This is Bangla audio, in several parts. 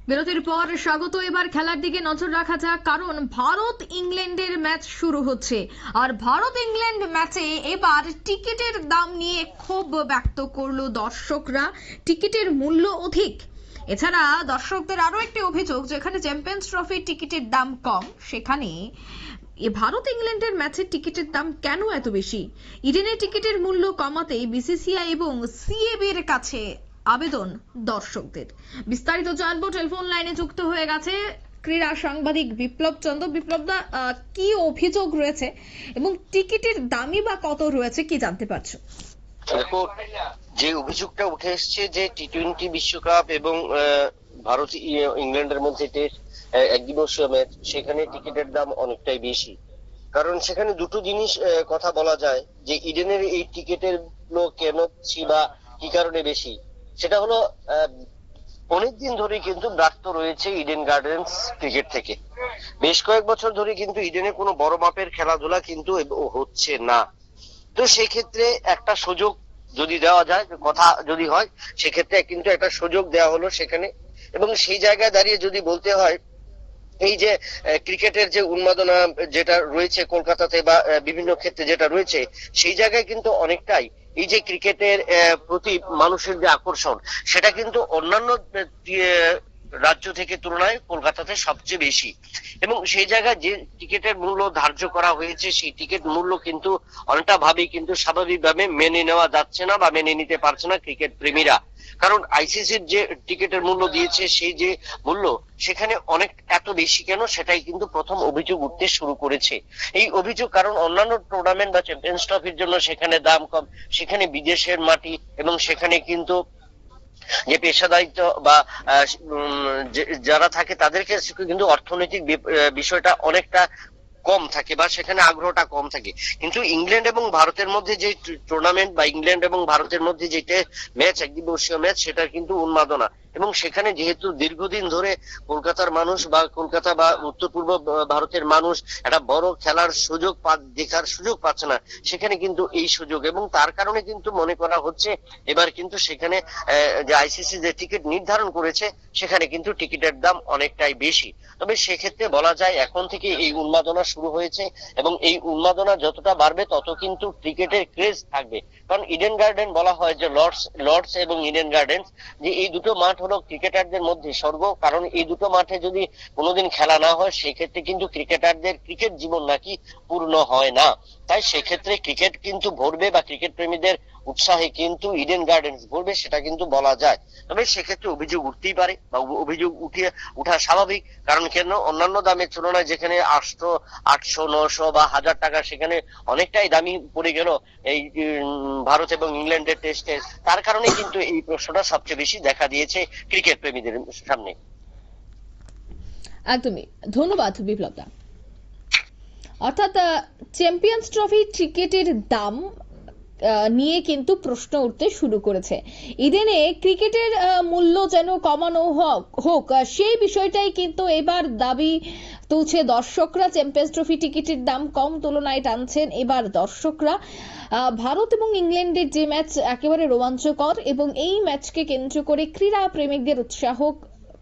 বিরতির পর স্বাগত। এবার খেলার দিকে নজর রাখা যাক, কারণ ভারত ইংল্যান্ডের ম্যাচ শুরু হচ্ছে। আর ভারত ইংল্যান্ড ম্যাচে এবার টিকিটের দাম নিয়ে ক্ষোভ ব্যক্ত করলো দর্শকরা। টিকিটের মূল্য অধিক। এছাড়া দর্শকদের আরো একটি অভিযোগ, যেখানে চ্যাম্পিয়ন্স ট্রফির টিকিটের দাম কম, সেখানে ভারত ইংল্যান্ডের ম্যাচের টিকিটের দাম কেন এত বেশি? ইডেনের টিকিটের মূল্য কমাতে বিসিসিআই এবং সিএবির কাছে আবেদন দর্শকদের। বিস্তারিত জানবো, টেলিফোন লাইনে যুক্ত হয়ে গেছে ক্রীড়া সাংবাদিক বিপ্লব চন্দ্র। বিপ্লবদা, কি অভিযোগ রয়েছে এবং টিকিটের দামই বা কত রয়েছে, কি জানতে পারছো? দেখো, যে অভিযোগটা উঠে এসছে যে টি-20 বিশ্বকাপ এবং ভারত ইংল্যান্ডের মধ্যে টেস্ট একদিবসীয় ম্যাচ, সেখানে টিকিটের দাম অনেকটাই বেশি। কারণ সেখানে দুটো জিনিস কথা বলা যায়, যে ইডেনের এই টিকিটের কেন বা কি কারণে বেশি, সেটা হলো অনেকদিন ধরে কিন্তু ব্যর্থ রয়েছে ইডেন গার্ডেন্স ক্রিকেট থেকে। বেশ কয়েক বছর ধরে কিন্তু ইডেনে কোনো বড় মাপের খেলাধুলা কিন্তু হচ্ছে না। তো সেক্ষেত্রে একটা সুযোগ যদি দেওয়া যায়, কথা যদি হয়, সেক্ষেত্রে কিন্তু একটা সুযোগ দেওয়া হলো সেখানে। এবং সেই জায়গায় দাঁড়িয়ে যদি বলতে হয়, এই যে ক্রিকেটের যে উন্মাদনা যেটা রয়েছে কলকাতাতে বা বিভিন্ন ক্ষেত্রে যেটা রয়েছে, সেই জায়গায় কিন্তু অনেকটাই এই যে ক্রিকেটের প্রতি মানুষের যে আকর্ষণ, সেটা কিন্তু অন্যান্য রাজ্য থেকে তুলনায় কলকাতাতে সবচেয়ে বেশি। এবং সেই জায়গায় যে টিকিটের মূল্য ধার্য করা হয়েছে, সেই টিকিট মূল্য কিন্তু অনেকটা ভাবেই কিন্তু স্বাভাবিকভাবে মেনে নেওয়া যাচ্ছে না বা মেনে নিতে পারছে না ক্রিকেট প্রেমীরা। কারণ আইসিসির যে টিকিটের মূল্য দিয়েছে, সেই যে মূল্য, সেখানে অনেক এত বেশি কেন, সেটাই কিন্তু প্রথম অভিযোগ উঠতে শুরু করেছে। এই অভিযোগ কারণ অন্যান্য টুর্নামেন্ট বা চ্যাম্পিয়ন্স ট্রফির জন্য সেখানে দাম কম, সেখানে বিদেশের মাটি, এবং সেখানে কিন্তু যে পেশাদারিত্ব বা যারা থাকে তাদের কাছে কিন্তু অর্থনৈতিক বিষয়টা অনেকটা কম থাকে বা সেখানে আগ্রহটা কম থাকে। কিন্তু ইংল্যান্ড এবং ভারতের মধ্যে যে টুর্নামেন্ট বা ইংল্যান্ড এবং ভারতের মধ্যে যেটা ম্যাচ, একদিবসীয় ম্যাচ, সেটা কিন্তু উন্মাদনা। এবং সেখানে যেহেতু দীর্ঘদিন ধরে কলকাতার মানুষ বা কলকাতা বা উত্তর পূর্ব ভারতের মানুষ একটা বড় খেলার সুযোগ দেখার সুযোগ পাচ্ছে না, সেখানে কিন্তু এই সুযোগ, এবং তার কারণে কিন্তু মনে করা হচ্ছে এবার কিন্তু সেখানে যে আইসিসি যে টিকিট নির্ধারণ করেছে, সেখানে কিন্তু টিকিটের দাম অনেকটাই বেশি। তবে সেক্ষেত্রে বলা যায় এখন থেকে এই উন্মাদনা শুরু হয়েছে, এবং এই উন্মাদনা যতটা বাড়বে তত কিন্তু ক্রিকেটের ক্রেজ থাকবে। কারণ ইডেন গার্ডেন বলা হয় যে লর্ডস এবং ইডেন গার্ডেন্স, যে এই দুটো মাঠ হলো ক্রিকেটারদের মধ্যে স্বর্গ। কারণ এই দুটো মাঠে যদি কোনোদিন খেলা না হয়, সেক্ষেত্রে কিন্তু ক্রিকেটারদের ক্রিকেট জীবন নাকি পূর্ণ হয় না। তাই সেক্ষেত্রে ক্রিকেট কিন্তু ভরবে বা ক্রিকেট প্রেমীদের উৎসাহে কিন্তু ইডেন গার্ডেন্স ভরবে, সেটা কিন্তু বলা যায়। তবে সেক্ষেত্রে অভিযোগ উঠতেই পারে বা অভিযোগ উঠা স্বাভাবিক। কারণ কেন, অন্যান্য দামের তুলনায় যেখানে 800, 900 বা 1000 টাকা, সেখানে অনেকটাই দামি পড়ে গেল এই ভারত এবং ইংল্যান্ডের টেস্টে। তার কারণে কিন্তু এই প্রশ্নটা সবচেয়ে বেশি দেখা দিয়েছে ক্রিকেট প্রেমীদের সামনে। একদমই, ধন্যবাদ বিপ্লবদা। অর্থাৎ চ্যাম্পিয়ন্স ট্রফি টিকিটের দাম নিয়ে কিন্তু প্রশ্ন উঠতে শুরু করেছে। ইডেনে ক্রিকেটের মূল্য যেন কমানো হোক, সেই বিষয়টাই কিন্তু এবার দাবি তুলছে দর্শকরা। চ্যাম্পিয়ন্স ট্রফি টিকিটের দাম কম তুলনায় টানছেন এবার দর্শকরা। ভারত এবং ইংল্যান্ডের যে ম্যাচ একেবারে রোমাঞ্চকর, এবং এই ম্যাচকে কেন্দ্র করে ক্রীড়া প্রেমিকদের উৎসাহ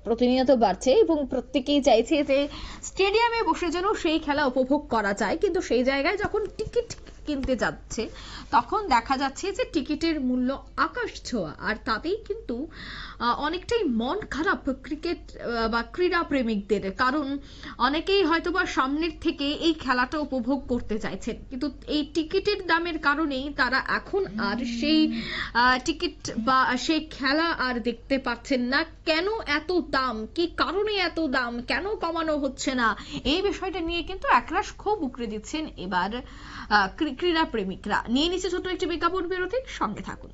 প্রতিনিয়ত বাড়ছে, এবং প্রত্যেকেই চাইছে যে স্টেডিয়ামে বসে যেন সেই খেলা উপভোগ করা যায়। কিন্তু সেই জায়গায় যখন টিকিট কিনতে যাচ্ছে, তখন দেখা যাচ্ছে যে টিকিটের মূল্য আকাশ ছোঁয়া। আর তাতেই কিন্তু অনেকটাই মন খারাপ ক্রিকেট বা ক্রীড়া প্রেমিকদের। কারণ অনেকেই হয়তোবা সামনের থেকে এই খেলাটা উপভোগ করতে চাইছেন, কিন্তু এই টিকিটের দামের কারণেই তারা এখন আর সেই টিকিট বা সেই খেলা আর দেখতে পাচ্ছেন না। কেন এত দাম, কি কারণে এত দাম, কেন কমানো হচ্ছে না, এই বিষয়টা নিয়ে কিন্তু একরাশ ক্ষোভ উগরে দিচ্ছেন এবার ক্রীড়া প্রেমিকরা। নিয়ে নিচ্ছে ছোট্ট একটি বিজ্ঞাপন বিরতি, সঙ্গে থাকুন।